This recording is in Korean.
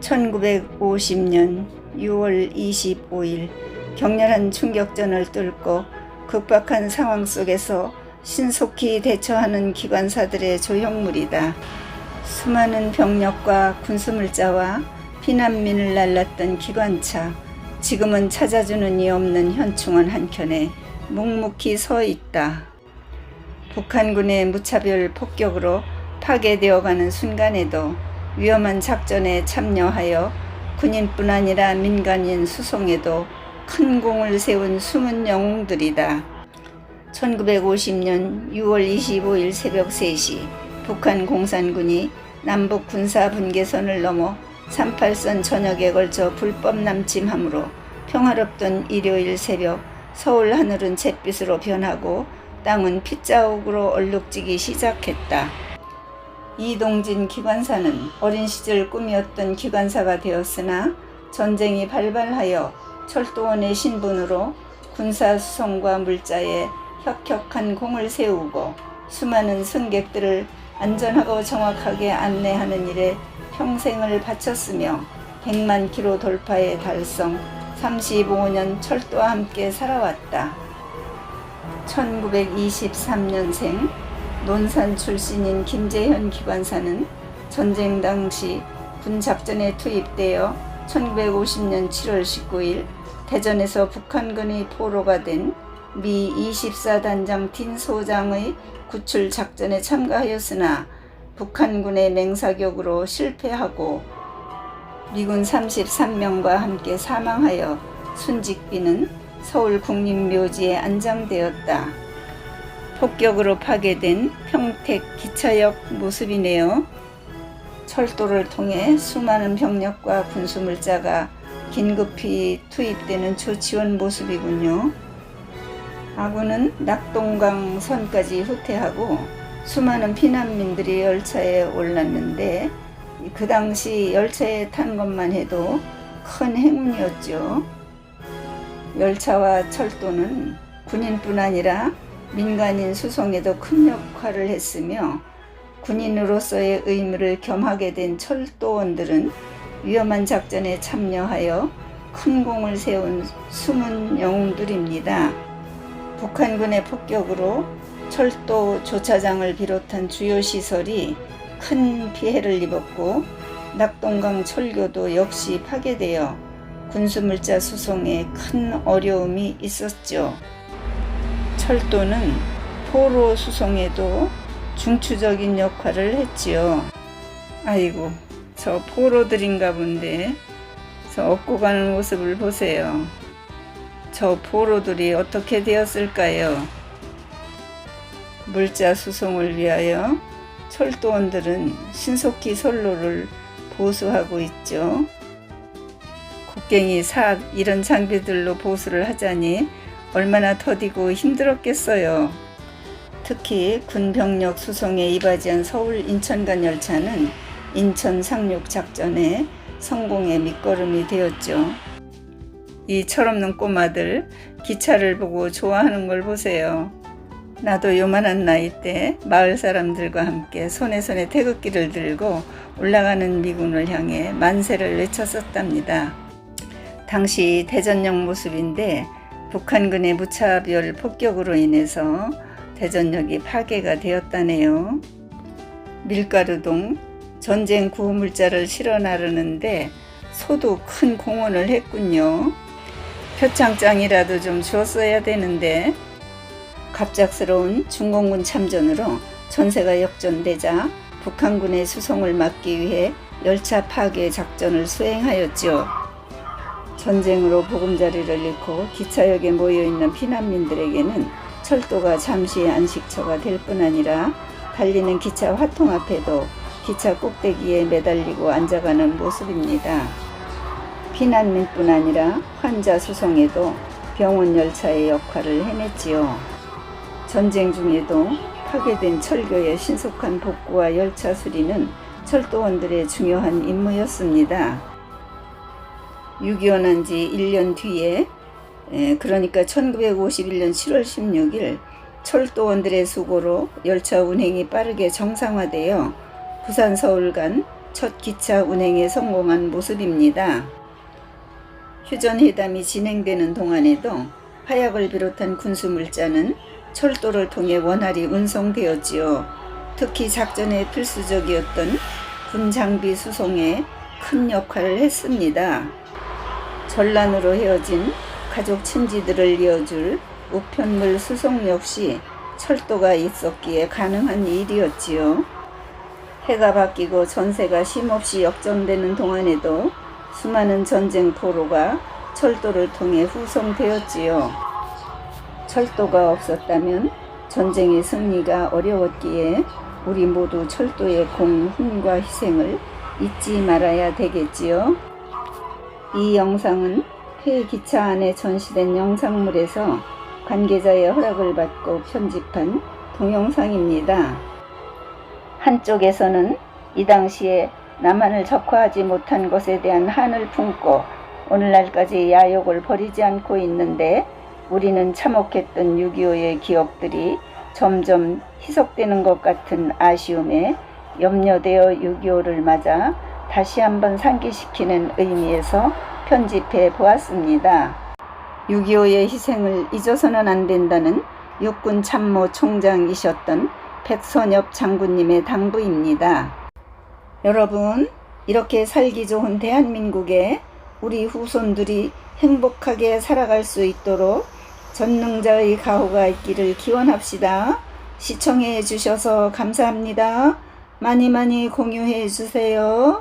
1950년 6월 25일 격렬한 충격전을 뚫고 급박한 상황 속에서 신속히 대처하는 기관사들의 조형물이다. 수많은 병력과 군수물자와 피난민을 날랐던 기관차, 지금은 찾아주는 이 없는 현충원 한켠에 묵묵히 서 있다. 북한군의 무차별 폭격으로 파괴되어가는 순간에도 위험한 작전에 참여하여 군인뿐 아니라 민간인 수송에도 큰 공을 세운 숨은 영웅들이다. 1950년 6월 25일 새벽 3시 북한 공산군이 남북 군사 분계선을 넘어 38선 전역에 걸쳐 불법 남침함으로 평화롭던 일요일 새벽 서울 하늘은 잿빛으로 변하고 땅은 핏자국으로 얼룩지기 시작했다. 이동진 기관사는 어린 시절 꿈이었던 기관사가 되었으나 전쟁이 발발하여 철도원의 신분으로 군사 수송과 물자에 혁혁한 공을 세우고 수많은 승객들을 안전하고 정확하게 안내하는 일에 평생을 바쳤으며 100만 킬로 돌파에 달성 35년 철도와 함께 살아왔다. 1923년생 논산 출신인 김재현 기관사는 전쟁 당시 군 작전에 투입되어 1950년 7월 19일 대전에서 북한군의 포로가 된 미 24단장 딘 소장의 구출 작전에 참가하였으나 북한군의 맹사격으로 실패하고 미군 33명과 함께 사망하여 순직비는 서울 국립묘지에 안장되었다. 폭격으로 파괴된 평택 기차역 모습이네요. 철도를 통해 수많은 병력과 군수물자가 긴급히 투입되는 조치원 모습이군요. 아군은 낙동강 선까지 후퇴하고 수많은 피난민들이 열차에 올랐는데 그 당시 열차에 탄 것만 해도 큰 행운이었죠. 열차와 철도는 군인뿐 아니라 민간인 수송에도 큰 역할을 했으며 군인으로서의 의무를 겸하게 된 철도원들은 위험한 작전에 참여하여 큰 공을 세운 숨은 영웅들입니다. 북한군의 폭격으로 철도 조차장을 비롯한 주요 시설이 큰 피해를 입었고 낙동강 철교도 역시 파괴되어 군수물자 수송에 큰 어려움이 있었죠. 철도는 포로 수송에도 중추적인 역할을 했지요. 아이고, 저 포로들인가 본데 저 업고 가는 모습을 보세요. 저 포로들이 어떻게 되었을까요? 물자 수송을 위하여 철도원들은 신속히 선로를 보수하고 있죠. 곡괭이, 삽 이런 장비들로 보수를 하자니 얼마나 더디고 힘들었겠어요. 특히 군병력 수송에 이바지한 서울 인천 간 열차는 인천 상륙 작전의 성공의 밑거름이 되었죠. 이 철없는 꼬마들 기차를 보고 좋아하는 걸 보세요. 나도 요만한 나이 때 마을 사람들과 함께 손에 태극기를 들고 올라가는 미군을 향해 만세를 외쳤었답니다. 당시 대전역 모습인데 북한군의 무차별 폭격으로 인해서 대전역이 파괴가 되었다네요. 밀가루동 전쟁 구호물자를 실어 나르는데 소도 큰 공헌을 했군요. 표창장이라도 좀 줬어야 되는데 갑작스러운 중공군 참전으로 전세가 역전되자 북한군의 수송을 막기 위해 열차 파괴 작전을 수행하였죠. 전쟁으로 보금자리를 잃고 기차역에 모여있는 피난민들에게는 철도가 잠시 안식처가 될 뿐 아니라 달리는 기차 화통 앞에도 기차 꼭대기에 매달리고 앉아가는 모습입니다. 피난민뿐 아니라 환자 수송에도 병원 열차의 역할을 해냈지요. 전쟁 중에도 파괴된 철교의 신속한 복구와 열차 수리는 철도원들의 중요한 임무였습니다. 6.25 난 지 1년 뒤에 그러니까 1951년 7월 16일 철도원들의 수고로 열차 운행이 빠르게 정상화되어 부산 서울 간 첫 기차 운행에 성공한 모습입니다. 휴전회담이 진행되는 동안에도 화약을 비롯한 군수물자는 철도를 통해 원활히 운송되었지요. 특히 작전에 필수적이었던 군 장비 수송에 큰 역할을 했습니다. 전란으로 헤어진 가족 친지들을 이어줄 우편물 수송 역시 철도가 있었기에 가능한 일이었지요. 해가 바뀌고 전세가 쉼없이 역전되는 동안에도 수많은 전쟁 포로가 철도를 통해 후송되었지요. 철도가 없었다면 전쟁의 승리가 어려웠기에 우리 모두 철도의 공훈과 희생을 잊지 말아야 되겠지요. 이 영상은 폐기차 안에 전시된 영상물에서 관계자의 허락을 받고 편집한 동영상입니다. 한쪽에서는 이 당시에 남한을 적화하지 못한 것에 대한 한을 품고 오늘날까지 야욕을 버리지 않고 있는데 우리는 참혹했던 6.25의 기억들이 점점 희석되는 것 같은 아쉬움에 염려되어 6.25를 맞아 다시 한번 상기시키는 의미에서 편집해 보았습니다. 6.25의 희생을 잊어서는 안 된다는 육군 참모 총장이셨던 백선엽 장군님의 당부입니다. 여러분, 이렇게 살기 좋은 대한민국에 우리 후손들이 행복하게 살아갈 수 있도록 전능자의 가호가 있기를 기원합시다. 시청해 주셔서 감사합니다. 많이 공유해 주세요.